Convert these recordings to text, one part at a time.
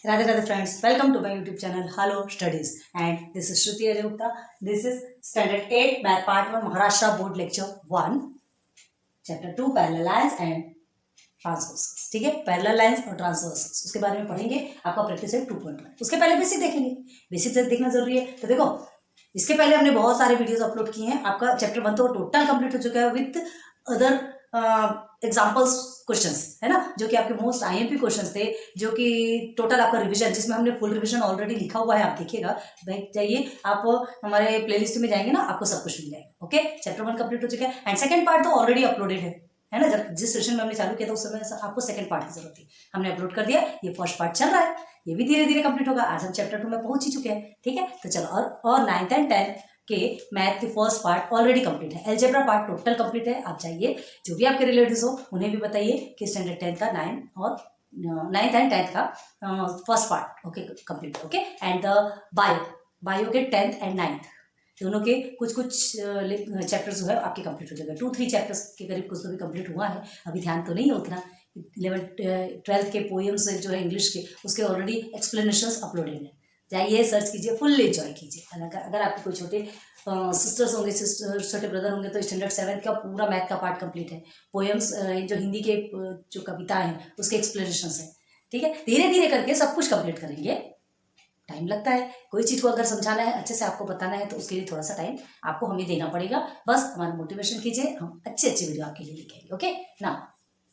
Radhe Radhe friends, welcome to my YouTube channel Hello Studies, and this is Shruti Ajay Gupta. This is Standard 8 Math Part 1 Maharashtra Board Lecture 1, Chapter 2 Parallel Lines and Transversals. ठीक है, parallel lines और transversals उसके बारे में पढ़ेंगे. आपका practice है 2.1. उसके पहले बेसिक देखेंगे. बेसिक देखना जरूरी है. तो देखो, इसके पहले हमने बहुत सारे वीडियोस अपलोड किए हैं. आपका चैप्टर 1 तो टोटल कंप्लीट हो चुका है विथ अदर एग्जाम्पल्स क्वेश्चंस, है ना, जो कि आपके मोस्ट आईएमपी क्वेश्चंस थे, जो कि टोटल आपका रिवीजन, जिसमें हमने फुल रिवीजन ऑलरेडी लिखा हुआ है. आप देखिएगा, भाई चाहिए आप हमारे प्लेलिस्ट में जाएंगे ना, आपको सब कुछ मिल जाएगा. ओके, चैप्टर 1 कंप्लीट हो चुका है एंड सेकंड पार्ट तो ऑलरेडी अपलोडेड है ना. जब जिस सेशन में हमने चालू किया था उस समय आपको सेकंड पार्ट की जरूरत थी, हमने अपलोड कर दिया. ये फर्स्ट पार्ट चल रहा है, ये भी धीरे धीरे कंप्लीट होगा. आज हम चैप्टर 2 में पहुंच ही चुके हैं. ठीक है, तो चलो, और 9th एंड 10th के मैथ की फर्स्ट पार्ट ऑलरेडी कंप्लीट है. अलजेब्रा पार्ट टोटल कंप्लीट है. आप चाहिए जो भी आपके रिलेटिव्स हो उन्हें भी बताइए कि स्टैंडर्ड 10th का 9th एंड 10th का first part okay complete. Okay, and the bio के 10th एंड 9th दोनों के कुछ चैप्टर्स जो है आपके कंप्लीट हो जाएगा. 2-3 चैप्टर्स के करीब कुछ तो भी कंप्लीट हुआ है. अभी ध्यान तो नहीं है उतना. 11th-12th के पोएम्स जो है इंग्लिश के, उसके ऑलरेडी एक्सप्लेनेशंस अपलोडेड है. जाइए सर्च कीजिए, फुल एंजॉय कीजिए. अगर आपके कोई छोटे सिस्टर्स होंगे, छोटे ब्रदर होंगे, तो स्टैंडर्ड 7 का पूरा मैथ का पार्ट कंप्लीट है. पोएम्स जो हिंदी के जो कविता हैं उसके एक्सप्लेनेशंस हैं. ठीक है, धीरे धीरे करके सब कुछ कंप्लीट करेंगे. टाइम लगता है. कोई चीज़ को अगर समझाना है, अच्छे से आपको बताना है, तो उसके लिए थोड़ा सा टाइम आपको हमें देना पड़ेगा. बस हमारा मोटिवेशन कीजिए, हम अच्छे वीडियो आपके लिए लेके. ओके ना,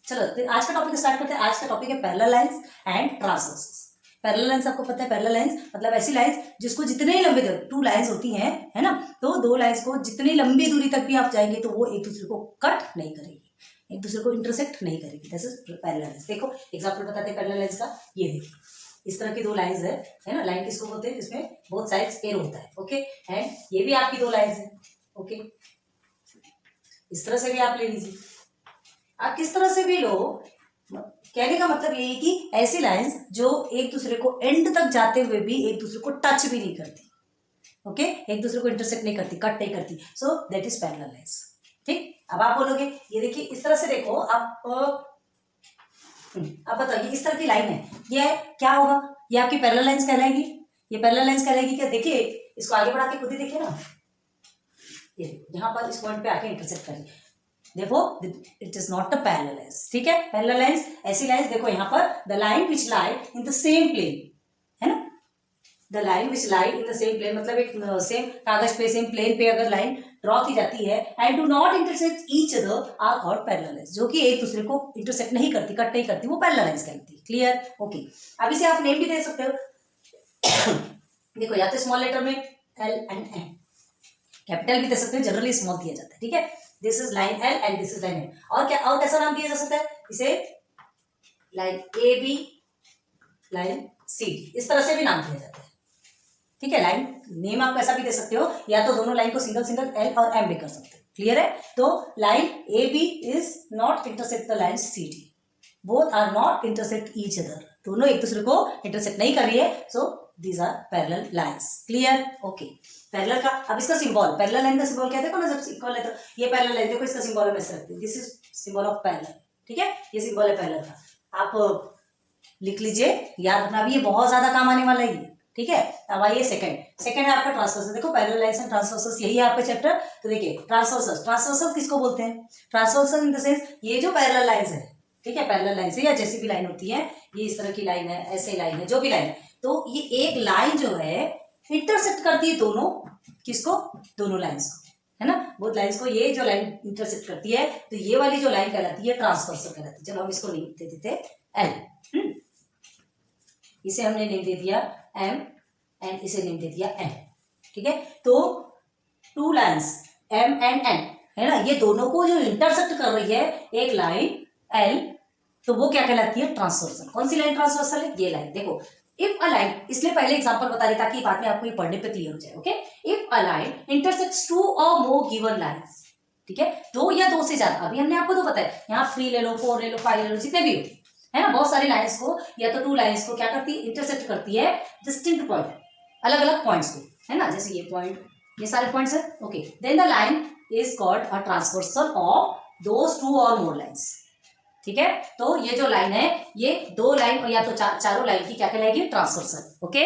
चलो तो आज का टॉपिक स्टार्ट करते हैं. आज का टॉपिक है parallel lines and transversals. Parallel lines आपको पता है, पैरेलल लाइंस मतलब ऐसी लाइंस जिसको जितने ही लंबे, 2 लाइंस होती हैं, है ना, तो 2 लाइंस को जितनी लंबी दूरी तक भी आप जाएंगे तो वो एक दूसरे को कट नहीं करेगी, एक दूसरे को इंटरसेक्ट नहीं करेगी. That is parallel lines. देखो एग्जांपल बताते हैं पैरेलल लाइंस का. ये देखिए, इस तरह की 2 लाइंस है ना. लाइन किसको बोलते हैं? जिसमें बोथ साइड्स एरो होता है. ओके, एंड ये भी आपकी 2 लाइंस है. ओके, इस तरह से भी आप ले लीजिए. आप किस तरह से भी लो, कहने का मतलब ये है कि ऐसी लाइंस जो एक दूसरे को एंड तक जाते हुए भी एक दूसरे को टच भी नहीं करती. ओके, एक दूसरे को इंटरसेक्ट नहीं करती, कट नहीं करती. So that is parallel lines. ठीक, अब आप बोलोगे ये देखिए, इस तरह से देखो आप बताइए, इस तरह की लाइन है, ये क्या होगा? ये आपकी पैरेलल लाइंस कहलाएगी. ये पैरेलल लाइंस कहलाएगी क्या? देखिए, इसको आगे बढ़ा के खुद ही देखिए ना. ये देखो, यहाँ पर इस पॉइंट पे आके इंटरसेक्ट करिए. देखो, it is not a parallel lines. ठीक है, पैरेलल लाइंस ऐसी लाइंस, देखो यहाँ पर the line which lie in the same plane, है ना. The line which lie in the same plane मतलब एक सेम कागज पे, सेम प्लेन पे अगर लाइन ड्रॉ की जाती है and do not intersect each other are called parallel lines. जो कि एक दूसरे को इंटरसेक्ट नहीं करती, कट नहीं करती, वो पैरेलल लाइंस कहलाती है. क्लियर? ओके, अब इसे आप नेम भी दे सकते हो. देखो, या तो स्मॉल लेटर में एल एंड एम, कैपिटल भी दे सकते हो, जनरली स्मॉल दिया जाता है. ठीक है, this is line L and this is line L. और क्या, और कैसा नाम दिया जा सकता है इसे? Line A B, line C D, इस तरह से भी नाम दिया जाता है. ठीक है, लाइन नेम आप ऐसा भी दे सकते हो, या तो दोनों लाइन को सिंगल एल और एम भी कर सकते हो. क्लियर है? तो line A B is not intersect the line C D. Both are not intersect each other. दोनों एक दूसरे को इंटरसेक्ट नहीं कर रही है. So these are parallel lines. Clear? Okay, parallel का अब इसका सिंबल, पैरेलल लाइन का सिंबल क्या है? देखो ना, जब इक्वल है तो ये पैरेलल लाइन, देखो इसका सिंबल मैं ऐसे रखती हूँ. This is symbol of parallel. ठीक है, ये सिंबल है पैरेलल का. आप लिख लीजिए, याद रखना भी, ये बहुत ज्यादा काम आने वाला है. ठीक है, अब आइए सेकंड है आपका ट्रांसवर्सल. देखो, पैरेलल लाइंस एंड ट्रांसवर्सल्स, यही है आपका चैप्टर. तो देखिए, ट्रांसवर्सल किसको बोलते हैं? ट्रांसवर्सल इन द सेंस, ये जो पैरेलल लाइंस है, ठीक है, पैरेलल लाइन से या जैसी भी लाइन होती है, ये इस तरह की लाइन है, ऐसे लाइन है, जो भी लाइन है, तो ये एक लाइन जो है इंटरसेक्ट करती है दोनों, किसको? दोनों लाइंस को, है ना, बोथ लाइंस को. ये जो लाइन इंटरसेक्ट करती है, तो ये वाली जो लाइन कहलाती है ट्रांसवर्सल कहलाती है. चलो हम इसको नेम दे देते हैं एल. इसे हमने नेम दे दिया एम एंड इसे नेम दे दिया एन. ठीक है, तो 2 लाइंस एम एंड एन, है ना, ये दोनों को जो इंटरसेक्ट कर रही है एक लाइन एल, तो वो क्या कहलाती है? ट्रांसवर्सल. कौन सी लाइन ट्रांसवर्सल है? ये लाइन. देखो, इफ अ लाइन, इसलिए पहले एग्जांपल बता रही ताकि बाद में आपको ये पढ़ने पे क्लियर हो जाए. Okay, if a line intersects 2 और मोर गिवन लाइंस. ठीक है, 2 या 2 से ज्यादा, अभी हमने आपको तो बताया, यहाँ 3 ले लो, 4 ले लो, 5 ले लो, जितने भी हो, है ना, बहुत सारी लाइंस को या तो 2 लाइंस को क्या करती है? इंटरसेक्ट करती है डिस्टिंक्ट पॉइंट, अलग अलग पॉइंट्स को, है ना, जैसे ये पॉइंट, ये सारे पॉइंट्स है. Okay, then the line is called a transversal of those 2 और मोर लाइंस. ठीक है। तो ये जो लाइन है ये दो लाइन और या तो चारों लाइन की क्या कहलाएगी, ट्रांसवर्सल। ओके,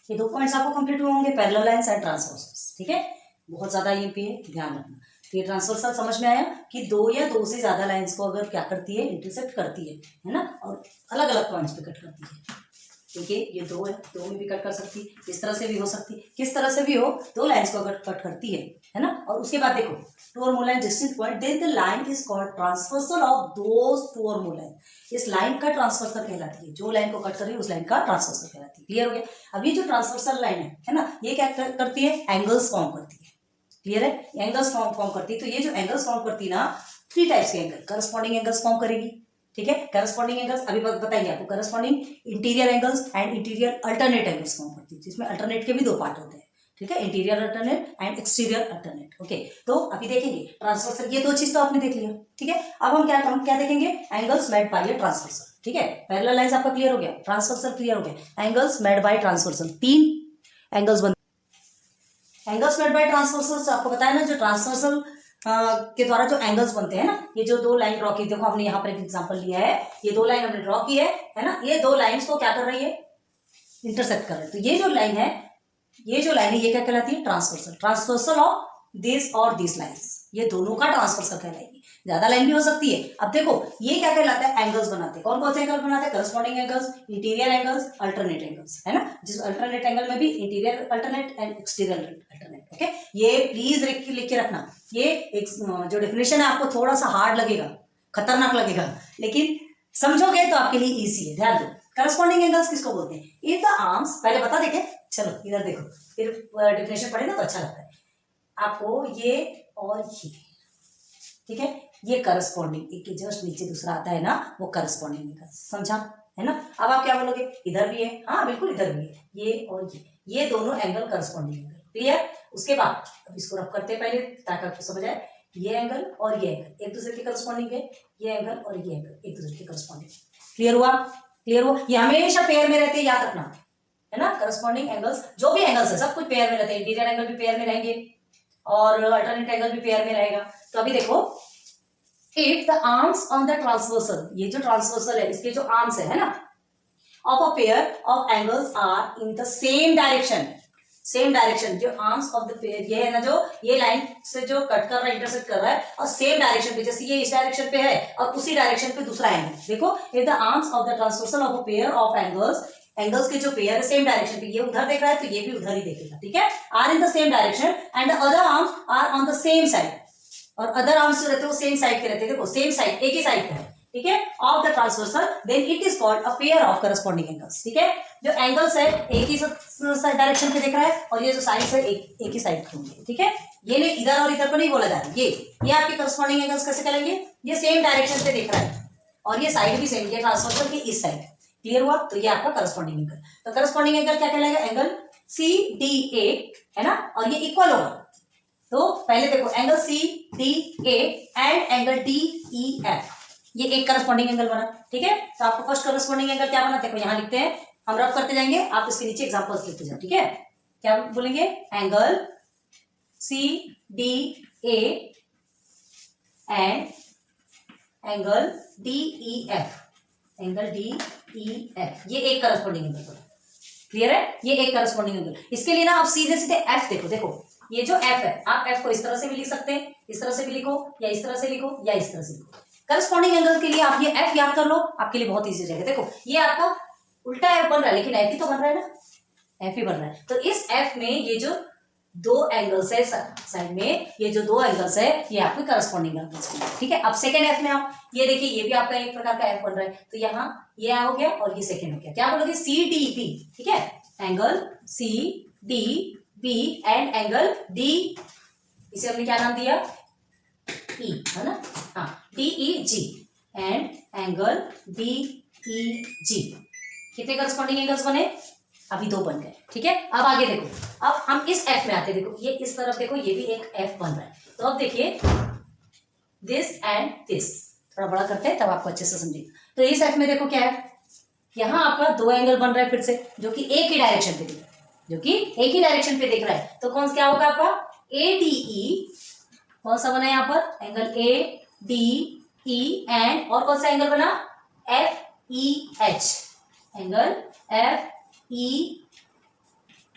ये दो पॉइंट्स आपको कंप्लीट हुए होंगे, पैरेलल लाइंस एंड ट्रांसवर्सल। ठीक है, बहुत ज्यादा ये पे ध्यान रखना। तो ये ट्रांसवर्सल समझ में आया कि दो या दो से ज्यादा लाइंस को अगर क्या करती है, इंटरसेक्ट करती है ना, और अलग अलग पॉइंट्स पे कट करती है। देखिए ये दो है, दो में भी कट कर सकती है, इस तरह से भी हो सकती है, किस तरह से भी हो, दो लाइंस को अगर कट करती है ना। और उसके बाद देखो two or more line distinct point, then the line is called transversal of those two or more line. इस लाइन का ट्रांसवर्सल कहलाती है, जो लाइन को कट कर रही है उस लाइन का ट्रांसवर्सल कहलाती है। क्लियर हो गया। अब ये जो ट्रांसवर्सल लाइन है ना, ये क्या करती है, एंगल्स फॉर्म करती है। क्लियर है, एंगल्स फॉर्म करती है। तो ये जो एंगल्स फॉर्म करती है ना, 3 टाइप्स के एंगल, करस्पॉन्डिंग एंगल्स फॉर्म करेगी। ठीक है, करस्पॉन्डिंग एंगल्स अभी बताएंगे आपको। Corresponding interior angles and interior alternate angles form करती है, जिसमें अल्टरनेट के भी दो पार्ट होते हैं। ठीक है, interior alternate and exterior alternate. Okay, तो अभी देखेंगे ट्रांसवर्सल, ये दो चीज तो आपने देख लिया। ठीक है, अब हम क्या देखेंगे, angles made by a transversal. ठीक है, पैरेलल लाइंस आपका क्लियर हो गया, ट्रांसवर्सल क्लियर हो गया, angles made by transversal. 3 angles angles made by transversal आपको बताया ना, जो ट्रांसवर्सल के द्वारा जो एंगल्स बनते हैं ना, ये जो दो लाइन ड्रॉ की, देखो हमने यहाँ पर एक एग्जांपल लिया है, ये दो लाइन हमने ड्रॉ की है ना, ये दो लाइंस को क्या कर रही है, इंटरसेक्ट कर रही है। तो ये जो लाइन है ये क्या कहलाती है, ट्रांसवर्सल। ट्रांसवर्सल ऑफ दिस और दिस लाइंस, ये दोनों का ट्रांसवर्सल कहलाएगी। ज्यादा लाइन भी हो सकती है। अब देखो ये क्या कहलाता है, एंगल्स बनाते हैं। कौन कौन से एंगल बनाते हैं, corresponding angles, interior angles, alternate angles, है ना। जिस अल्टरनेट एंगल में भी interior alternate and exterior alternate. Okay, ये प्लीज लिख के रखना। ये एक जो डेफिनेशन है आपको थोड़ा सा हार्ड लगेगा, खतरनाक लगेगा, लेकिन समझोगे तो आपके लिए ईजी है। ध्यान दो, करस्पॉन्डिंग एंगल्स किसको बोलते हैं, इफ द आर्म्स, पहले बता देखे, चलो इधर देखो, फिर डेफिनेशन पढ़े ना तो अच्छा लगता है आपको। ये और ये, ठीक है, ये करस्पॉन्डिंग, एक के जस्ट नीचे दूसरा आता है ना, वो करस्पॉन्डिंग एंगल, समझा है ना। अब आप क्या बोलोगे, इधर भी है, हाँ बिल्कुल इधर भी है, ये और ये दोनों एंगल करस्पॉन्डिंग एंगल। क्लियर। उसके बाद अब इसको रफ करते हैं पहले, ताकि आपको समझ आए। ये एंगल और ये एंगल एक दूसरे के करस्पॉन्डिंग है, ये एंगल और ये एंगल एक दूसरे के करस्पॉन्डिंग। क्लियर हुआ, क्लियर हुआ। ये हमेशा पेयर में रहते हैं, याद रखना, है ना। करस्पॉन्डिंग एंगल्स, जो भी एंगल्स है सब कुछ पेयर में रहते हैं। इंटीरियर एंगल भी पेयर में रहेंगे और अल्टरनेट एंगल भी पेयर में रहेगा। तो अभी देखो, if the arms on the transversal, ये जो ट्रांसवर्सल है इसके जो आर्म्स है ना, of a pair of angles are in the same direction, same direction, जो आर्म्स ऑफ द पेयर ये है ना, जो ये लाइन से जो कट कर रहा है, इंटरसेक्ट कर रहा है, और सेम डायरेक्शन पे, जैसे ये इस डायरेक्शन पे है और उसी डायरेक्शन पे दूसरा एंगल। देखो, if the arms of the transversal of a pair of angles, angles के जो पेयर है सेम डायरेक्शन पे, ये उधर देख रहा है तो ये भी उधर ही देखेगा। ठीक है, are in the same direction and the other arms are on the same side, और अदर आर्म्स जो रहते हैं वो सेम साइड के रहते हैं। देखो सेम साइड, एक ही साइड का है। ठीक है, of the transversal, then it is called a pair of corresponding angles. ठीक है, जो एंगल्स है एक ही डायरेक्शन पे देख रहा है और ये जो साइड्स है एक ही साइड के होंगे। ठीक है, ये नहीं इधर और इधर को नहीं बोला जा रहा है, ये आपके करस्पॉन्डिंग एंगल्स कैसे कहलाएंगे, ये सेम डायरेक्शन पे देख रहा है और ये साइड भी सेम, ये ट्रांसवर्सल की इस साइड। क्लियर हुआ, तो ये आपका करस्पॉन्डिंग एंगल। तो करस्पॉन्डिंग एंगल क्या कहलाएगा, एंगल CDA, है ना, और ये इक्वल होगा। तो पहले देखो, angle CDA and angle DEF, ये एक करस्पॉन्डिंग एंगल बना। ठीक है, तो आपको फर्स्ट करस्पॉन्डिंग एंगल क्या बना, देखो यहां लिखते हैं, हम रफ करते जाएंगे, आप इसके नीचे एग्जांपल्स लिखते जाओ। ठीक है, क्या बोलेंगे, angle CDA and angle DEF, angle DEF, ये एक करस्पॉन्डिंग एंगल बना। क्लियर है, ये एक करस्पॉन्डिंग एंगल। इसके लिए ना आप सीधे सीधे F देखो, ये जो F है, आप F को इस तरह से भी लिख सकते हैं, इस तरह से भी लिखो, या इस तरह से लिखो, या इस तरह से लिखो। करस्पॉन्डिंग एंगल के लिए आप ये F याद कर लो, आपके लिए बहुत इजी हो जाएगा। देखो ये आपका उल्टा F बन रहा है, लेकिन F ही तो बन रहा है ना, F ही बन रहा है। तो इस F में ये जो दो एंगल्स है साइड में, ये जो दो एंगल्स है ये आपके करस्पॉन्डिंग एंगल्स हैं। ठीक है, अब सेकंड F में आओ, ये देखिए ये भी आपका एक प्रकार का F बन रहा है, तो यहाँ ये हो गया और ये सेकंड हो गया। क्या बोलोगे, CDB। ठीक है, angle CDB and angle D, इसे हमने क्या नाम दिया, E, है ना, हाँ, DEG एंड एंगल DEG। कितने करस्पॉन्डिंग एंगल्स बने, अभी 2 बन गए। ठीक है, अब आगे देखो, अब हम इस F में आते हैं। देखो ये इस तरफ देखो, ये भी एक F बन रहा है। तो अब देखिए दिस एंड दिस, थोड़ा बड़ा करते हैं तब आपको अच्छे से समझेगा। तो इस F में देखो क्या है, यहाँ आपका 2 एंगल बन रहा है फिर से, जो कि एक ही डायरेक्शन पे दिख रहा है, जो कि एक ही डायरेक्शन पे दिख रहा है। तो कौन सा क्या होगा आपका, ADE, कौन सा बना है यहाँ पर, एंगल ADE ई एंड और कौन सा एंगल बना, F E H, angle F E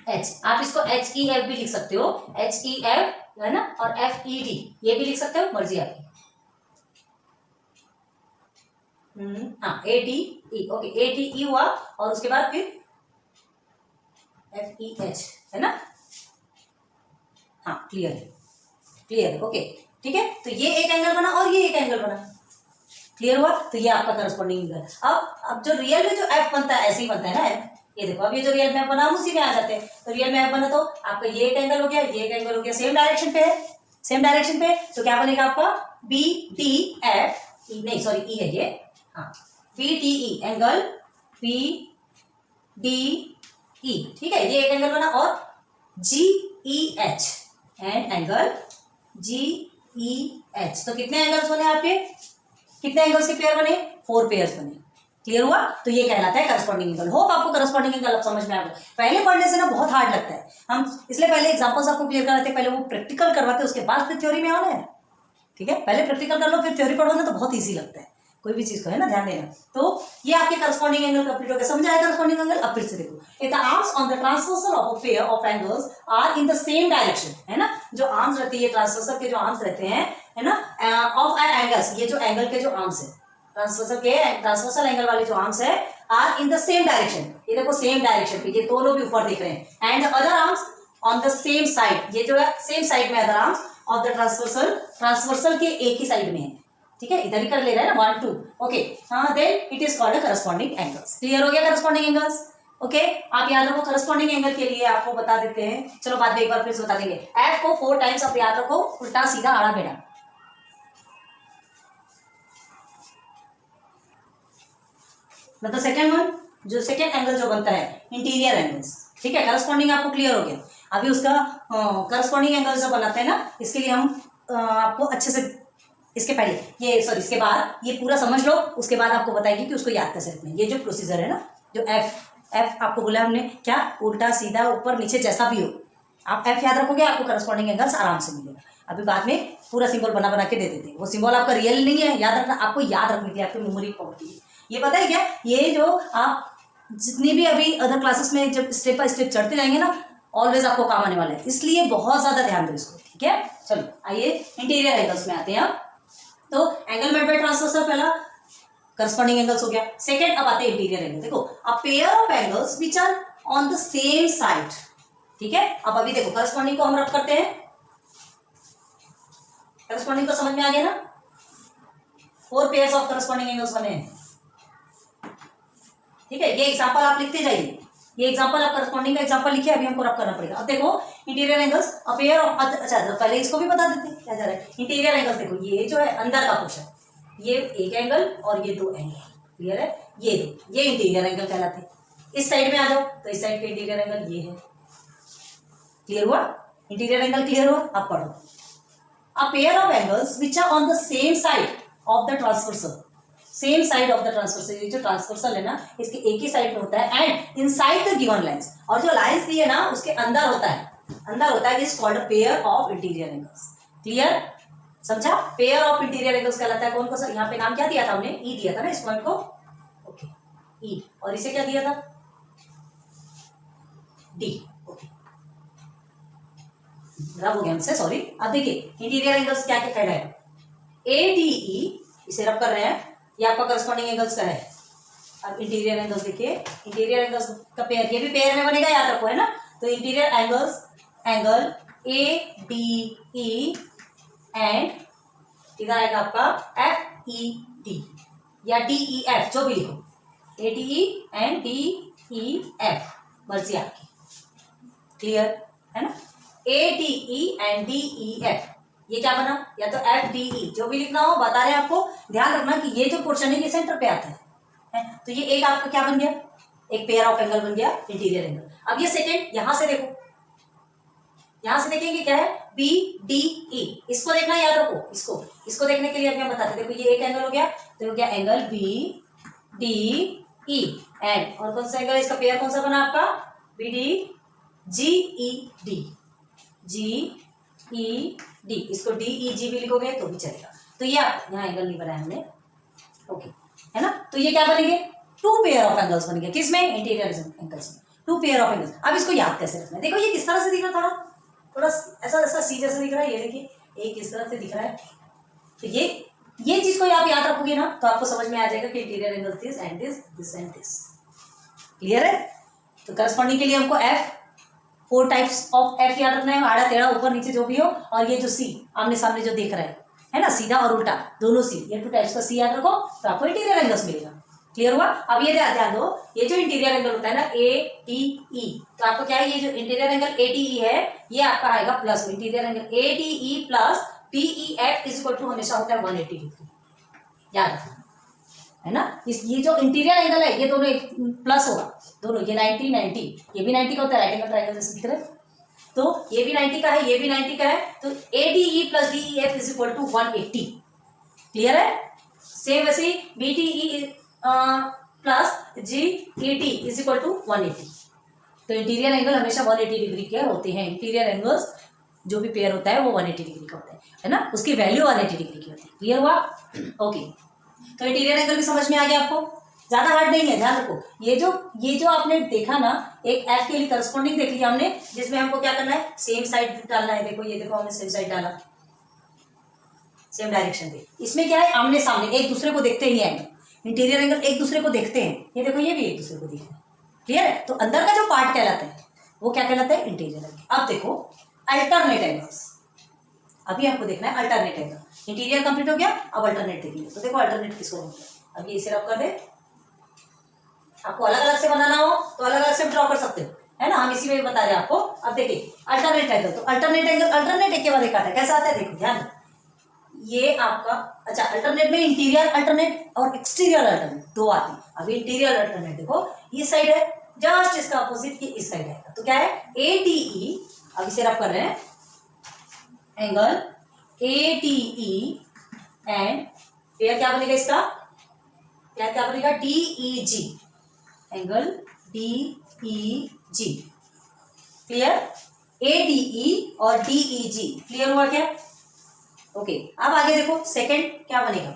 H. आप इसको एच ई एफ भी लिख सकते हो, एच ई एफ है ना, और एफ ई डी ये भी लिख सकते हो, मर्जी आपकी। हाँ ए टी ई, ओके ए टी ई हुआ और उसके बाद फिर एफ ई एच है ना। हाँ क्लियर है, क्लियर है, ओके ठीक है। तो ये एक एंगल बना और ये एक एंगल बना, क्लियर हुआ। तो ये आपका करस्पॉन्डिंग एंगल। अब जो रियल में जो एफ बनता है ऐसे ही बनता है ना एफ, ये देखो अब ये जो रियल में एफ बना हम उसी में आ जाते हैं। तो रियल में एफ बना तो आपका ये एक एंगल हो गया, ये एक एंगल हो गया, सेम डायरेक्शन पे है, सेम डायरेक्शन पे। तो क्या बनेगा आपका बी डी एफ, नहीं सॉरी ई है ये, हाँ B D E, angle B D E, ठीक है ये एक एंगल बना। और G E H and angle G E H. तो कितने एंगल्स बने आपके, कितने एंगल्स के पेयर बने, 4 पेयर्स बने, क्लियर हुआ। तो ये कहलाता है करस्पॉन्डिंग एंगल। होप आपको करस्पॉन्डिंग एंगल अब समझ में आ गया। पहले पढ़ने से ना बहुत हार्ड लगता है, हम इसलिए पहले एग्जांपल्स आपको क्लियर कराते हैं, पहले वो प्रैक्टिकल करवाते हैं, उसके बाद फिर थ्योरी में आना है, ठीक है। पहले प्रैक्टिकल कर लो फिर थ्योरी पढ़ो ना, तो बहुत ईजी लगता है कोई भी चीज को, है ना, ध्यान देना। तो ये आपके करस्पॉन्डिंग एंगल कंप्लीट हो गया, समझ आया करस्पॉन्डिंग एंगल। अब फिर से देखो, if the arms on the transversal of a pair of angles are in the same direction, है ना, जो आर्म्स रहती है ट्रांसवर्सल के जो आर्म्स रहते हैं, है ना, ऑफ एंगल्स, ये जो एंगल के जो आर्म्स है ट्रांसवर्सल के, ट्रांसवर्सल एंगल वाले जो आर्म्स है, are in the same direction, ये देखो सेम डायरेक्शन पे, ये दोनों भी ऊपर दिख रहे हैं, and other arms on the same side, ये जो है सेम साइड में other arms of the transversal, transversal के एक ही साइड में है, ठीक है, इधर ही कर ले रहा है ना 1 2, ओके। हाँ then it is called a corresponding angles. Clear हो गया करस्पॉन्डिंग एंगल्स, ओके। आप याद रखो करस्पॉन्डिंग एंगल के लिए आपको बता देते हैं, चलो बाद में एक बार फिर से बता देंगे। एफ को 4 टाइम्स आप याद रखो, उल्टा सीधा आड़ा टेढ़ा। मतलब सेकेंड वन, जो सेकेंड एंगल जो बनता है इंटीरियर एंगल्स, ठीक है। करस्पॉन्डिंग आपको क्लियर हो गया। अभी उसका करस्पॉन्डिंग एंगल जो बनाते हैं ना, इसके लिए हम आपको अच्छे से, इसके पहले ये सॉरी इसके बाद ये पूरा समझ लो, उसके बाद आपको बताएंगे कि उसको याद कैसे रखना है। ये जो प्रोसीजर है ना, जो एफ आपको बोला हमने क्या, उल्टा सीधा ऊपर नीचे जैसा भी हो, आप एफ याद रखोगे आपको करस्पॉन्डिंग एंगल्स आराम से मिलेगा। अभी बाद में पूरा सिंबल बना बना के दे देते हैं, वो सिंबल आपका रियल नहीं है, याद रखना, आपको याद रखने के लिए, आपकी मेमोरी पावर के लिए। ये पता है क्या, ये जो आप जितनी भी अभी अदर क्लासेस में जब स्टेप बाय स्टेप चढ़ते जाएंगे ना, ऑलवेज आपको काम आने वाला है, इसलिए बहुत ज्यादा ध्यान दो इसको, ठीक है। चलो आइए इंटीरियर एंगल्स में आते हैं आप। तो एंगल मेड बाय ट्रांसवर्सल पहला करस्पॉन्डिंग एंगल्स हो गया। सेकंड अब आते हैं इंटीरियर एंगल। देखो a pair of angles which are on the same side, ठीक है। अब अभी देखो करस्पॉन्डिंग को हम रब करते हैं, करस्पॉन्डिंग को समझ में आ गया ना, 4 पेयर्स ऑफ करस्पॉन्डिंग एंगल्स बने हैं, ठीक है। ये एग्जांपल आप लिखते जाइए, ये एग्जांपल आप करस्पॉन्डिंग का एग्जांपल लिखिए, अभी हमको रब करना पड़ेगा। अब देखो interior angles a pair of, अच्छा पहले इसको भी बता देते हैं क्या जा रहा है। इंटीरियर एंगल्स देखो, ये जो है अंदर का पोर्शन, ये एक एंगल और ये 2 एंगल, क्लियर है, ये दो, ये इंटीरियर एंगल कहलाते हैं। इस साइड में आ जाओ तो इस साइड के इंटीरियर एंगल ये है, क्लियर हुआ, इंटीरियर एंगल क्लियर हुआ। अब पढ़ो, a pair of angles which are on the same side of the transversal, same side of the transversal, ये जो ट्रांसवर्सल है ना इसके एक ही साइड में होता है, and inside the given lines, और जो लाइंस दी है ना उसके अंदर होता है, अंदर होता है, is called a pair of interior angles. Clear, समझा, पेयर ऑफ इंटीरियर एंगल्स कहलाता है। कौन को सर यहाँ पे नाम क्या दिया था हमने, ई दिया था ना इस पॉइंट को, ओके ई, और इसे क्या दिया था, डी, ओके रब हो गया हमसे, सॉरी। अब देखिए इंटीरियर एंगल्स क्या क्या कह रहे हैं, ए डी ई, इसे रब कर रहे हैं, ये आपका करस्पॉन्डिंग एंगल्स का है। अब इंटीरियर एंगल्स देखिए, इंटीरियर एंगल्स का पेयर, ये भी पेयर में बनेगा, याद रखो, है ना। तो interior angles, angle A D E and इधर आएगा आपका एफ ई डी या डी ई एफ, जो भी लिखो, ए D E and D E F, मर्जी आपकी, क्लियर है ना। ए D E and D E F, ये क्या बना, या तो एफ डी ई, जो भी लिखना हो बता रहे हैं आपको। ध्यान रखना कि ये जो पोर्शन है ये सेंटर पे आता है, तो ये एक आपका क्या बन गया, एक पेयर ऑफ एंगल बन गया इंटीरियर एंगल। अब ये सेकंड, यहां से देखो, यहां से देखेंगे क्या है, बी डी ई, इसको देखना याद रखो, इसको देखने के लिए अभी हम बताते हैं। देखो ये एक एंगल हो गया, तो हो गया angle B D E, and और कौन सा एंगल, इसका पेयर कौन सा बना आपका, B D G E D, G E D, इसको डी ई जी भी लिखोगे तो भी चलेगा। तो ये आप यहाँ एंगल नहीं बनाया हमने, ओके, है ना। तो ये क्या बनेंगे, टू पेयर ऑफ एंगल्स बनेंगे, किसमें, इंटीरियर एंगल्स में, टू पेयर ऑफ एंगल्स। अब इसको याद कैसे रखना है, देखो ये किस तरह से दिख रहा है, थोड़ा ऐसा ऐसा सी जैसा दिख रहा है, ये देखिए एक इस तरह से दिख रहा है। तो ये चीज को आप याद रखोगे ना तो आपको समझ में आ जाएगा कि interior angle this and this, this and this. Clear है। तो करस्पॉन्डिंग के लिए हमको एफ, 4 टाइप्स ऑफ एफ याद रखना है, आड़ा टेढ़ा ऊपर नीचे जो भी हो, और ये जो सी आमने सामने जो देख रहा है ना, सीधा और उल्टा दोनों सी, ये 2 टाइप्स का सी याद रखो तो आपको इंटीरियर एंगल्स मिलेगा। क्लियर हुआ। अब ये ध्यान दो, ये जो इंटीरियर एंगल होता है ना ए टी ई, तो आपको क्या है, ये जो interior angle A T E है ये आपका आएगा प्लस में, interior angle A T E plus P E F is equal to हमेशा होता है 180 डिग्री, याद रखना, है ना। ये जो इंटीरियर एंगल है ये दोनों प्लस होगा, दोनों ये 90 90, ये भी 90 का होता है, राइट एंगल ट्रायंगल जैसे दिख रहा है, तो ये भी 90 का है, ये भी 90 का है, तो A D E plus D E F is equal to 180। Clear है। सेम वैसे ही B T E plus G E T is equal to 180। तो इंटीरियर एंगल हमेशा 180 डिग्री के होते हैं, इंटीरियर एंगल्स जो भी पेयर होता है वो 180 डिग्री का होता है ना, उसकी वैल्यू 180 डिग्री की होती है। क्लियर हुआ। ओके, तो इंटीरियर एंगल भी समझ में आ गया आपको, ज्यादा हार्ड नहीं है, ध्यान रखो। ये जो आपने देखा ना, एक एफ के लिए करस्पॉन्डिंग देख लिया हमने, जिसमें हमको क्या करना है, सेम साइड डालना है। देखो ये देखो हमने सेम साइड डाला, सेम डायरेक्शन पे। इसमें क्या है, आमने सामने एक दूसरे को देखते ही एंगल, इंटीरियर एंगल एक दूसरे को देखते हैं, ये देखो ये भी एक दूसरे को देख रहे हैं। क्लियर है। तो अंदर का जो पार्ट कहलाता है वो क्या कहलाता है, इंटीरियर एंगल। अब देखो अल्टरनेट एंगल्स, अभी आपको देखना है अल्टरनेट एंगल। इंटीरियर कंप्लीट हो गया, अब अल्टरनेट देखेंगे। तो देखो अल्टरनेट किसको बोलते हैं, अब ये इसे रब कर दे, आपको अलग अलग से बनाना हो तो अलग अलग से ड्रॉ कर सकते हो, है ना, हम इसी में बता रहे हैं आपको। अब देखिए अल्टरनेट एंगल, तो अल्टरनेट एंगल अल्टरनेट एक के बाद एक आता है, कैसा आता है देखो ध्यान, ये आपका, अच्छा अल्टरनेट में इंटीरियर अल्टरनेट और एक्सटीरियर अल्टरनेट दो आते हैं। अभी इंटीरियर अल्टरनेट देखो ये साइड है, जस्ट इसका अपोजिट ये इस साइड है, तो क्या है ए टी ई, अब इसे रब कर रहे हैं, angle A T E and pair क्या बनेगा इसका, क्या बनेगा, D E G, angle D E G. Clear, A D E और डी ई जी, क्लियर हुआ क्या। ओके, अब आगे देखो सेकंड क्या बनेगा,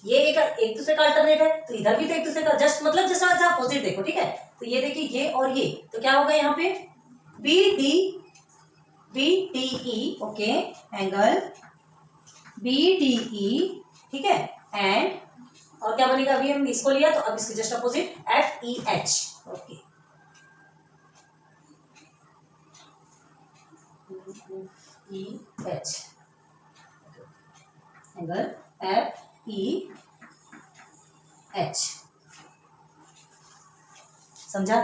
ये एक दूसरे का अल्टरनेट है, तो इधर भी तो एक दूसरे का जस्ट मतलब जैसा अपोजिट देखो, ठीक है। तो ये देखिए ये और ये, तो क्या होगा यहाँ पे B D E, okay, angle B D E, ठीक है, एंड और क्या बनेगा, अभी हम इसको लिया तो अब इसके just opposite F E H, okay, E H, angle F E H, समझा,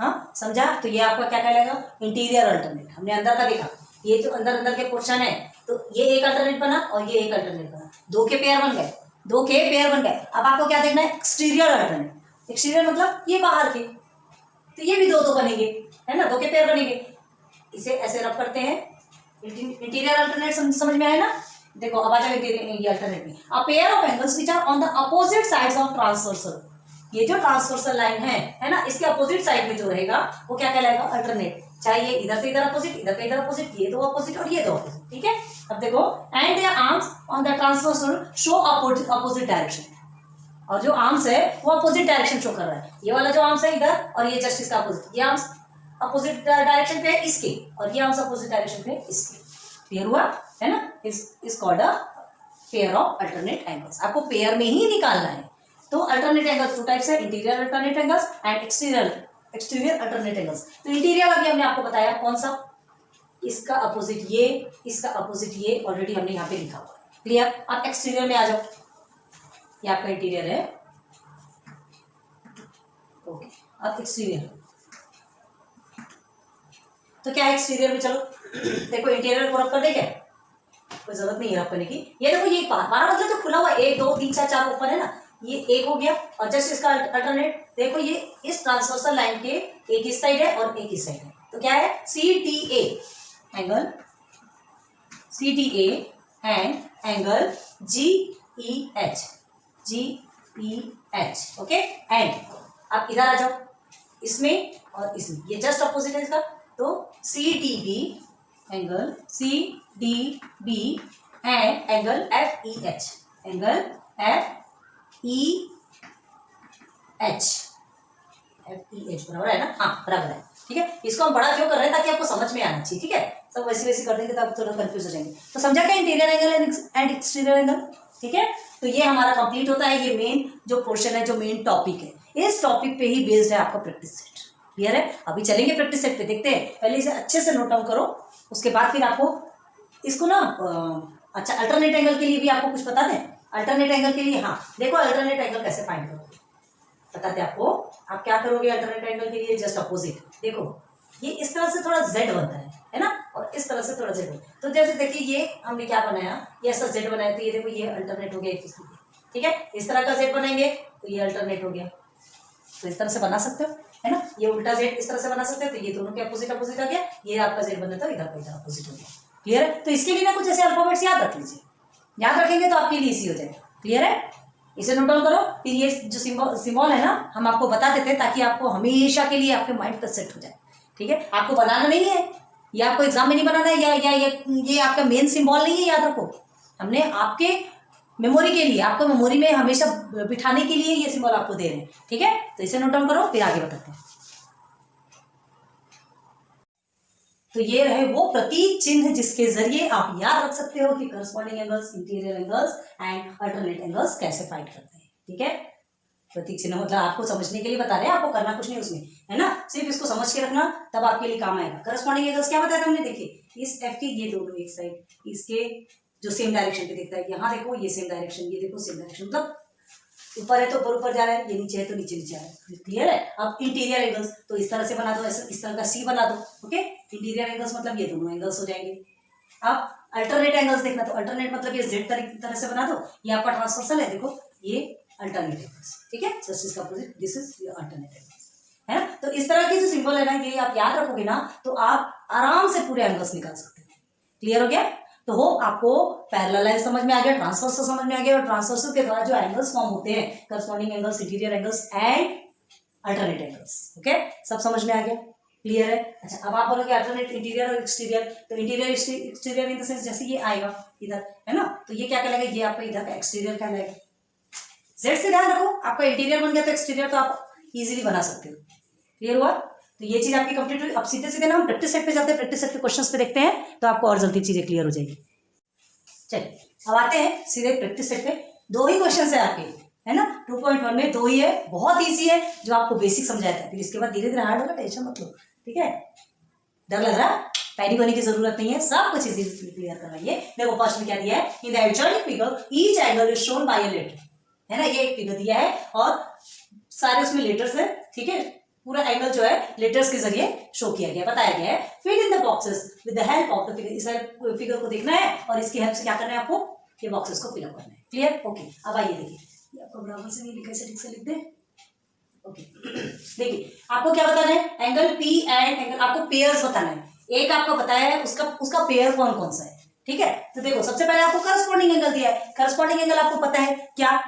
हाँ समझा। तो ये आपका क्या कहलाएगा, इंटीरियर अल्टरनेट। हमने अंदर का देखा, ये जो अंदर के पोर्शन है, तो ये एक अल्टरनेट बना और ये एक अल्टरनेट बना, दो के पेयर बन गए। अब आपको क्या देखना है, एक्सटीरियर अल्टरनेट। एक्सटीरियर मतलब ये बाहर के, तो ये भी दो बनेंगे, है ना, दो के पेयर बनेंगे। इसे ऐसे रब करते हैं, इंटीरियर अल्टरनेट समझ में आया ना। देखो अब आ जाओ ये अल्टरनेट में, a pair of angles which are on the opposite sides of transversal. ये जो ट्रांसवर्सल लाइन है ना, इसके अपोजिट साइड में जो रहेगा वो क्या कहलाएगा, अल्टरनेट। चाहे ये इधर से इधर अपोजिट, इधर से इधर अपोजिट, ये दो अपोजिट और ये दो अपोजिट, ठीक है। अब देखो and there arms on the transversal show opposite direction, और जो आर्म्स है वो अपोजिट डायरेक्शन शो कर रहा है। ये वाला जो आर्म्स है इधर और ये जस्ट इसका अपोजिट, ये आर्म्स अपोजिट डायरेक्शन पे है इसके, और ये आर्म्स अपोजिट डायरेक्शन पे है इसके। क्लियर हुआ, है ना। इस called a pair of alternate angles. आपको पेयर में ही निकालना है। तो अल्टरनेट एंगल्स 2 टाइप्स है, interior alternate angles and exterior alternate angles. तो इंटीरियर अभी हमने आपको बताया कौन सा, इसका अपोजिट ये, इसका अपोजिट ये, ऑलरेडी हमने यहाँ पे लिखा हुआ है। क्लियर। अब एक्सटीरियर में आ जाओ, ये आपका इंटीरियर है, ओके। अब एक्सटीरियर, तो क्या है एक्सटीरियर में, चलो देखो इंटीरियर को रब कर दे, क्या कोई जरूरत नहीं है रब करने की। ये देखो ये बारह मतलब जो खुला हुआ 1 2 3 4 4 ऊपर है ना, ये एक हो गया, और जस्ट इसका अल्टरनेट देखो, ये इस ट्रांसवर्सल लाइन के एक इस साइड है और एक इस साइड है, तो क्या है C T A, angle C T A and angle G E H, okay. And अब इधर आ जाओ, इसमें और इसमें, ये जस्ट अपोजिट है इसका, तो C D B, angle C D B and angle FEH, angle FEH बराबर है ना, हाँ बराबर है, ठीक है। इसको हम बड़ा क्यों कर रहे हैं, ताकि आपको समझ में आना चाहिए, ठीक है। सब वैसे वैसे कर देंगे तो आप थोड़ा कंफ्यूज हो जाएंगे। तो समझा क्या interior angle and exterior angle, ठीक है। तो ये हमारा कंप्लीट होता है, ये मेन जो पोर्शन है, जो मेन टॉपिक है, इस टॉपिक पे ही बेस्ड है आपका प्रैक्टिस सेट। क्लियर है। अभी चलेंगे प्रैक्टिस सेट पे, देखते हैं। पहले इसे अच्छे से नोट डाउन करो, उसके बाद फिर आपको इसको ना अच्छा अल्टरनेट एंगल के लिए भी आपको कुछ बता दें। अल्टरनेट एंगल के लिए, हाँ देखो अल्टरनेट एंगल कैसे फाइंड करोगे बताते आपको। आप क्या करोगे अल्टरनेट एंगल के लिए, जस्ट अपोजिट। देखो ये इस तरह से थोड़ा जेड बनता है ना, और इस तरह से थोड़ा जेड। तो जैसे देखिए ये हमने क्या बनाया, ये ऐसा जेड बनाया, तो ये देखो ये अल्टरनेट हो गया एक दूसरे के, ठीक है। इस तरह का जेड बनाएंगे तो ये अल्टरनेट हो गया, तो इस तरह से बना सकते हो, है ना। ये उल्टा जेड इस तरह से बना सकते हो, तो ये दोनों के अपोजिट अपोजिट आ गया। ये आपका जेड बना था, इधर का इधर अपोजिट हो गया। क्लियर है। तो इसके लिए ना कुछ ऐसे अल्फाबेट्स याद रख लीजिए, याद रखेंगे तो आपके लिए इजी हो जाएगा। क्लियर है। इसे नोट डाउन करो। फिर ये जो सिंबल है ना, हम आपको बता देते हैं ताकि आपको हमेशा के लिए आपके माइंड पर सेट हो जाए, ठीक है। आपको बनाना नहीं है, ये आपको एग्जाम में नहीं बनाना है, या ये आपका मेन सिंबल नहीं है, याद रखो। हमने आपके मेमोरी के लिए, आपको मेमोरी में हमेशा बिठाने के लिए ये सिंबल आपको दे रहे हैं, ठीक है। तो इसे नोट डाउन करो, फिर आगे बताते हैं। तो ये रहे वो प्रतीक चिन्ह जिसके जरिए आप याद रख सकते हो कि corresponding angles, interior angles and alternate angles कैसे फाइंड करते हैं, ठीक है। प्रतीक चिन्ह मतलब आपको समझने के लिए बता रहे हैं, आपको करना कुछ नहीं उसमें, है ना। सिर्फ इसको समझ के रखना, तब आपके लिए काम आएगा। करस्पॉन्डिंग एंगल्स क्या बताया था हमने, देखिए इस एफ के ये दोनों एक साइड, इसके जो सेम डायरेक्शन पे देखता है, यहाँ देखो ये सेम डायरेक्शन, ये देखो सेम डायरेक्शन, मतलब ऊपर है तो ऊपर ऊपर जा रहा है, ये नीचे है तो नीचे नीचे आ रहा है। क्लियर है। अब इंटीरियर एंगल्स तो इस तरह से बना दो, इस तरह का सी बना दो, ओके। इंटीरियर एंगल्स मतलब ये दोनों एंगल्स हो जाएंगे। अब अल्टरनेट एंगल्स देखना, तो अल्टरनेट मतलब ये जेड तरह से बना दो, ये आपका ट्रांसवर्सल है, देखो ये अल्टरनेट एंगल्स, ठीक है। जस्ट इसका opposite, this is alternate angles, है ना। तो इस तरह की जो सिंबल है ना, ये आप याद रखोगे ना, तो आप आराम से पूरे एंगल्स निकाल सकते हो। क्लियर हो गया। तो हो आपको पैरेलल लाइन समझ में आ गया, ट्रांसवर्सल समझ में आ गया, और ट्रांसवर्सल के द्वारा जो एंगल्स फॉर्म होते हैं, corresponding angles, interior angles and alternate angles, okay, सब समझ में आ गया। क्लियर है। अच्छा अब आप बोलोगे अल्टरनेट इंटीरियर और एक्सटीरियर, तो interior exterior in the sense जैसे ये आएगा इधर, है ना, तो ये क्या कहलाएगा, ये आपका इधर का एक्सटीरियर कहलाएगा। जेड से ध्यान रखो, आपका इंटीरियर बन गया तो एक्सटीरियर तो आप इजीली बना सकते हो। क्लियर हुआ। तो ये चीज आपकी कंप्लीट हुई। अब सीधे सीधे ना हम प्रैक्टिस सेट पे जाते हैं, प्रैक्टिस सेट के क्वेश्चंस पे देखते हैं, तो आपको और जल्दी चीजें क्लियर हो जाएगी। चलिए अब आते हैं सीधे प्रैक्टिस सेट पे। दो ही क्वेश्चन है आपके, है ना, 2.1 में दो ही है, बहुत ईजी है, जो आपको बेसिक समझाया था। फिर इसके बाद धीरे धीरे हार्ड होगा, टेंशन मत लो, ठीक है। डर लग रहा, पैनिक होने की जरूरत नहीं है, सब कुछ इजी क्लियर करवाइए। देखो फर्स्ट में क्या दिया है, in the algebraic figure each angle is shown by a letter, है ना, ये एक फिगर दिया है और सारे उसमें लेटर्स है, ठीक है। पूरा एंगल जो है लेटर्स के जरिए शो किया गया, बताया गया है। Fill in the boxes with the help of the figure, इस फिगर को देखना है और इसकी हेल्प से क्या करना है आपको, ये बॉक्सेस को फिलअप करना है। Clear, okay. अब आइए देखिए, ये आपको बराबर से नहीं लिखा, इसे ठीक से लिख दे, ओके। देखिए आपको क्या बताना है, एंगल पी एंड एंगल, आपको पेयर्स बताना है। एक आपको बताया है, उसका पेयर कौन कौन सा है, ठीक है। तो देखो सबसे पहले आपको करस्पॉन्डिंग एंगल दिया है। करस्पॉन्डिंग एंगल आपको पता है क्या,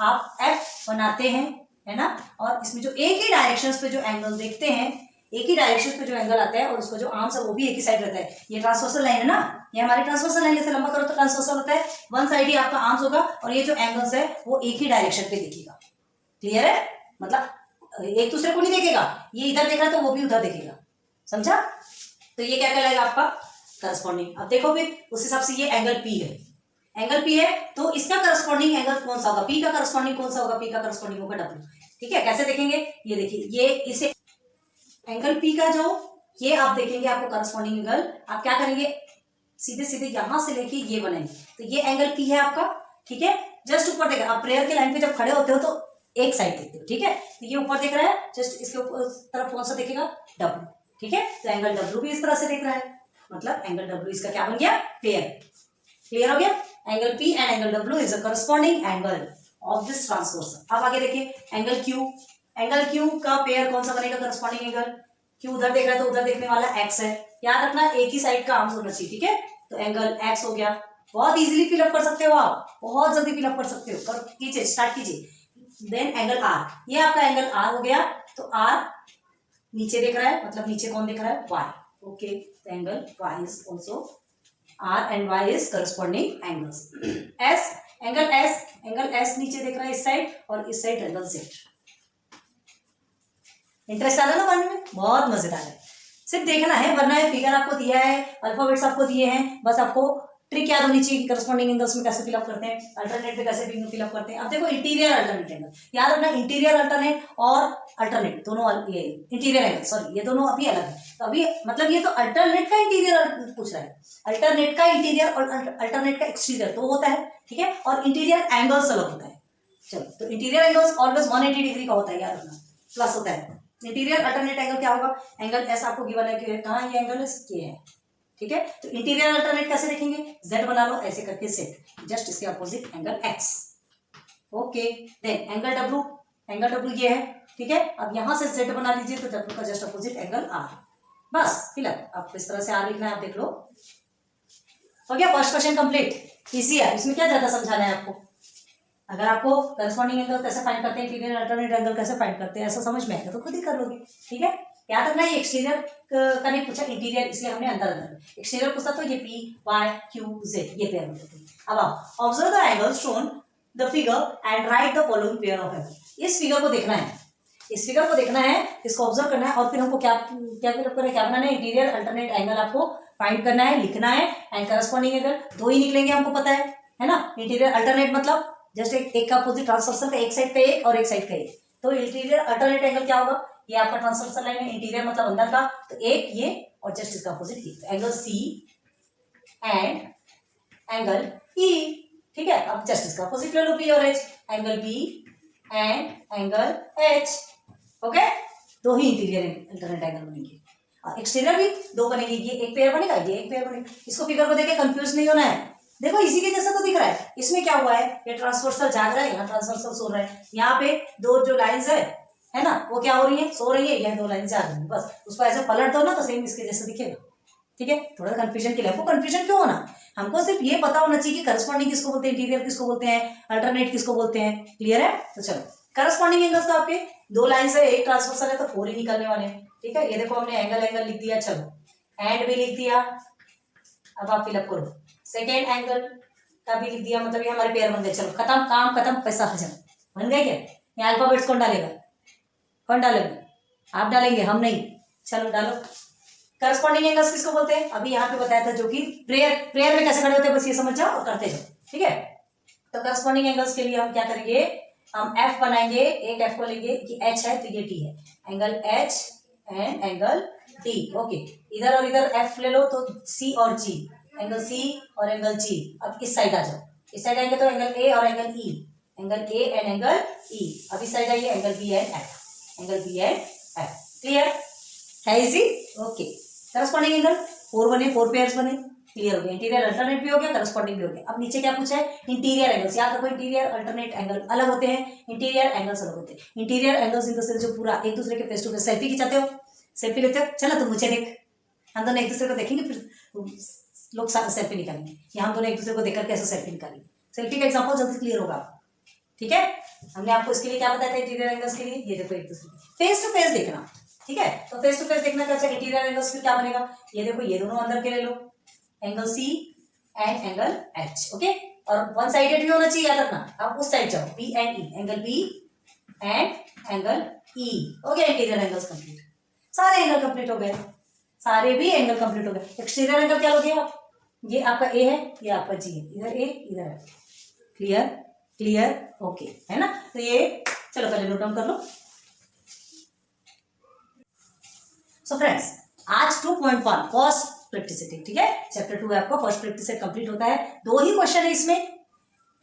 आप एफ बनाते हैं, है ना, और इसमें जो एक ही डायरेक्शंस पे जो एंगल देखते हैं, एक ही डायरेक्शन पे जो एंगल आता है और उसका जो आर्म्स है वो भी एक ही साइड रहता है। ये ट्रांसवर्सल लाइन है ना, ये हमारी ट्रांसवर्सल लाइन, जैसे लंबा करो तो ट्रांसवर्सल होता है, वन साइड ही आपका आर्म्स होगा, और ये जो एंगल्स है वो एक ही डायरेक्शन पे दिखेगा। क्लियर है, मतलब एक दूसरे को नहीं देखेगा, ये इधर देख रहा है तो वो भी उधर देखेगा, समझा। तो ये क्या कहलाएगा आपका करस्पॉन्डिंग। अब देखो फिर उस हिसाब से ये एंगल पी है, एंगल पी है तो इसका करस्पॉन्डिंग एंगल कौन सा होगा, पी का करस्पॉन्डिंग कौन सा होगा, पी का करस्पॉन्डिंग होगा डब्ल्यू, ठीक है। कैसे देखेंगे, ये देखिए, ये इसे एंगल पी का जो ये आप देखेंगे, आपको करस्पॉन्डिंग एंगल आप क्या करेंगे, सीधे सीधे यहां से लेके ये बनाएंगे, तो ये एंगल पी है आपका, ठीक है। जस्ट ऊपर देख रहा है, आप प्रेयर के लाइन पे जब खड़े होते हो तो एक साइड देखते हो, ठीक है। तो ये ऊपर देख रहा है, जस्ट इसके ऊपर तरफ कौन सा देखेगा, डब्ल्यू, ठीक है। तो एंगल डब्ल्यू भी इस तरह से देख रहा है, मतलब एंगल डब्ल्यू इसका क्या बन गया, पेयर। क्लियर हो गया। Angle P and angle W is a corresponding angle of this transversal. अब आगे देखिए एंगल क्यू, एंगल क्यू का पेयर कौन सा बनेगा, करस्पॉन्डिंग एंगल। क्यू उधर देख रहा है तो उधर देखने वाला एक्स है, याद रखना एक ही साइड का आर्म्स होना चाहिए, ठीक है। तो एंगल एक्स हो गया, बहुत इजीली फिलअप कर सकते हो आप, बहुत जल्दी फिलअप कर सकते हो, कर कीजिए, स्टार्ट कीजिए। देन एंगल आर, ये आपका एंगल आर हो गया, तो आर नीचे देख रहा है, मतलब नीचे कौन देख रहा है, वाई, ओके। तो angle Y is also R and Y is corresponding angles. S, angle S नीचे देख रहा है इस साइड, और इस साइड एंगल सेट। इंटरेस्ट आ रहा है ना बनने में, बहुत मजेदार है। सिर्फ देखना है, वरना है फिगर आपको दिया है, अल्फाबेट्स आपको दिए हैं, बस आपको ट्रिक याद होनी चाहिए कि करस्पॉन्डिंग एंगल्स में कैसे फिलअप करते हैं, अल्टरनेट में कैसे फिलअप करते हैं। अब देखो इंटीरियर अल्टरनेट एंगल याद रखना, इंटीरियर अल्टरनेट और अल्टरनेट दोनों, ये इंटीरियर एंगल सॉरी, ये दोनों अभी अलग है। तो अभी मतलब ये तो अल्टरनेट का इंटीरियर पूछ रहा है, अल्टरनेट का इंटीरियर और अल्टरनेट का एक्सटीरियर तो होता है, ठीक है, और इंटीरियर एंगल्स अलग होता है। चलो, तो इंटीरियर एंगल्स ऑलवेज 180 डिग्री का होता है, याद रखना, प्लस होता है। इंटीरियर अल्टरनेट एंगल क्या होगा, एंगल एस आपको गिवन है कि कहाँ ये एंगल ये है, ठीक है। तो इंटीरियर अल्टरनेट कैसे देखेंगे, जेड बना लो ऐसे करके सेट, जस्ट इसके opposite angle X, okay. Then angle W ये है, ठीक है। अब यहां से जेड बना लीजिए, तो डब्ल्यू का जस्ट अपोजिट एंगल आर, बस फिलअप। आपको इस तरह से आर लिखना है, आप देख लो, हो गया फर्स्ट क्वेश्चन कंप्लीट। इजी है, इसमें क्या ज्यादा समझाना है आपको। अगर आपको करस्पॉन्डिंग एंगल कैसे फाइंड करते हैं, इंटीरियर अल्टरनेट एंगल कैसे फाइंड करते हैं, ऐसा समझ में आएगा तो खुद ही कर लोगे, ठीक है। याद रखना, ये एक्सटीरियर का नहीं पूछा, इंटीरियर इसलिए हमने अंदर एक्सटीरियर पूछा, तो ये पी वाई क्यू जेड ये पेयर होते थे। अब आप observe the angle shown the figure and right the following pair of angle. इस फिगर को देखना है, इस फिगर को देखना है, इसको ऑब्जर्व करना है, और फिर हमको क्या बनाना है, इंटीरियर अल्टरनेट एंगल आपको फाइंड करना है, लिखना है, एंड करस्पॉन्डिंग एंगल दो ही निकलेंगे, हमको पता है ना। इंटीरियर अल्टरनेट मतलब जस्ट एक का अपोजिट ट्रांसवर्सल का, एक साइड का एक और एक साइड का एक, तो इंटीरियर अल्टरनेट एंगल क्या होगा, ये आपका ट्रांसवर्सल लाइन है, इंटीरियर मतलब अंदर का, तो एक ये और जस्ट इसका अपोजिट ये, angle C and angle E, ठीक है। अब जस्ट इसका अपोजिट ले लो, बी और H, angle B and angle H, okay. दो ही इंटीरियर अल्टरनेट एंगल बनेंगे, और एक्सटीरियर भी दो बनेंगे, ये एक पेयर बनेगा, ये एक पेयर बनेगा। इसको फिगर को देख के कंफ्यूज नहीं होना है, देखो इसी के जैसा तो दिख रहा है। इसमें क्या हुआ है, ये ट्रांसवर्सल जाग रहा है, यहाँ ट्रांसवर्सल सो रहा है, यहाँ पे दो जो लाइंस है ना, वो क्या हो रही है, सो रही है, यह दो लाइन जाग रही है, बस उसको ऐसे पलट दो ना तो सेम इसके जैसा दिखेगा, ठीक है। थोड़ा कंफ्यूजन के लिए, आपको कंफ्यूजन क्यों होना, हमको सिर्फ ये पता होना चाहिए कि करस्पॉन्डिंग किसको बोलते हैं, इंटीरियर किसको बोलते हैं, अल्टरनेट किसको बोलते हैं, क्लियर है। तो चलो, करस्पॉन्डिंग एंगल्स तो आपके दो लाइन से एक ट्रांसवर्सल है, तो 4 ही निकलने वाले हैं, ठीक है। ये देखो हमने एंगल लिख दिया, चलो एंड भी लिख दिया। अब आप फिलअप करो, सेकेंड एंगल का भी लिख दिया, मतलब ये हमारे पेयर बन गए। चलो खत्म, काम खत्म, पैसा हजम, बन गए क्या। ये अल्फाबेट्स कौन डालेगा, कौन डालेंगे, आप डालेंगे, हम नहीं। चलो डालो। करस्पॉन्डिंग एंगल्स किसको बोलते हैं, अभी यहाँ पे बताया था, जो कि प्रेयर में कैसे खड़े होते हैं, बस ये समझ जाओ और करते जाओ, ठीक है। तो करस्पॉन्डिंग एंगल्स के लिए हम क्या करेंगे, हम एफ बनाएंगे, एक एफ को लेंगे कि एच है तो ये टी है, angle H and angle T, okay. इधर और इधर एफ ले लो तो सी और जी, एंगल सी और एंगल जी। अब इस साइड आ जाओ, इस साइड आएंगे तो एंगल ए और angle E, angle A and angle E. अब इस साइड आइए, angle B and F, angle B and F, clear है, इजी, ओके। करस्पॉन्डिंग एंगल 4 बने, 4 पेयर्स बने, क्लियर हो गया। इंटीरियर अल्टरनेट भी हो गया, करस्पॉन्डिंग भी हो गया। अब नीचे क्या पूछा है, इंटीरियर एंगल्स। याद रखो, इंटीरियर अल्टरनेट एंगल अलग होते हैं, इंटीरियर एंगल्स अलग होते हैं। Interior angles in the sense जो पूरा एक दूसरे के फेस टू फेस सेल्फी खिंचाते हो, सेल्फी लेते हो, चलो तुम मुझे देख, हम दोनों एक दूसरे को देखेंगे, फिर लोग सेल्फी निकालेंगे, या हम दोनों एक दूसरे को देखकर कैसे सेल्फी निकालेंगे। सेल्फी का एग्जांपल जल्दी क्लियर होगा, ठीक है। हमने आपको इसके लिए क्या बताया था, इंटीरियर एंगल्स के लिए, ये देखो एक दूसरे फेस टू फेस देखना, ठीक है। तो फेस टू फेस देखना कैसे, इंटीरियर एंगल्स में क्या बनेगा, ये देखो ये दोनों अंदर के ले लो, angle C and angle H, okay. और वन साइडेड भी होना चाहिए, याद रखना। अब उस साइड जाओ, B and E, angle B and angle E, हो गया इंटीरियर एंगल्स कंप्लीट। सारे एंगल कंप्लीट हो गए, सारे भी एंगल कंप्लीट हो गए। एक्सटीरियर एंगल क्या लोगे आप, ये आपका ए है, ये आपका जी है, इधर ए इधर है, क्लियर क्लियर, ओके है ना। तो ये चलो पहले नोट डाउन कर लो। सो फ्रेंड्स, आज 2.1 फर्स्ट प्रैक्टिस, ठीक है। चैप्टर 2 है आपका, फर्स्ट प्रैक्टिस कंप्लीट होता है। 2 ही क्वेश्चन है इसमें,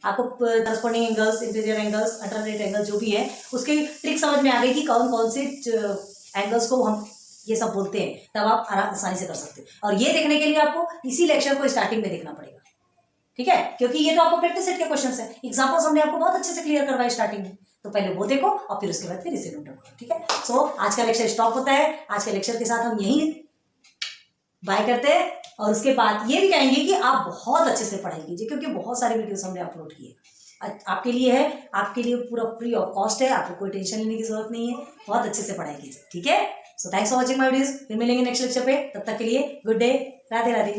आपको corresponding angles, interior angles, alternate angle जो भी है उसकी ट्रिक समझ में आ गई कि कौन कौन से एंगल्स को हम ये सब बोलते हैं, तब आप आसानी से कर सकते हैं। और ये देखने के लिए आपको इसी लेक्चर को स्टार्टिंग में देखना पड़ेगा, ठीक है, क्योंकि ये तो आपको प्रैक्टिस सेट के क्वेश्चंस है। एग्जांपल्स हमने आपको बहुत अच्छे से क्लियर करवाए स्टार्टिंग में, तो पहले वो देखो और फिर उसके बाद फिर इसे नोट डाउन करो, ठीक है। सो आज का लेक्चर स्टॉप होता है। आज के लेक्चर के साथ हम यही बाय करते हैं, और उसके बाद ये भी कहेंगे कि आप बहुत अच्छे से पढ़ाई कीजिए, क्योंकि बहुत सारे वीडियोस हमने अपलोड किए आपके लिए है, आपके लिए पूरा फ्री ऑफ कॉस्ट है, आपको कोई टेंशन लेने की जरूरत नहीं है। बहुत अच्छे से पढ़ाई कीजिए, ठीक है। So thanks for watching my videos, फिर मिलेंगे नेक्स्ट लेक्चर पे, तब तक के लिए गुड डे, राधे राधे।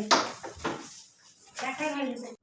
काय काय राहिलं ते?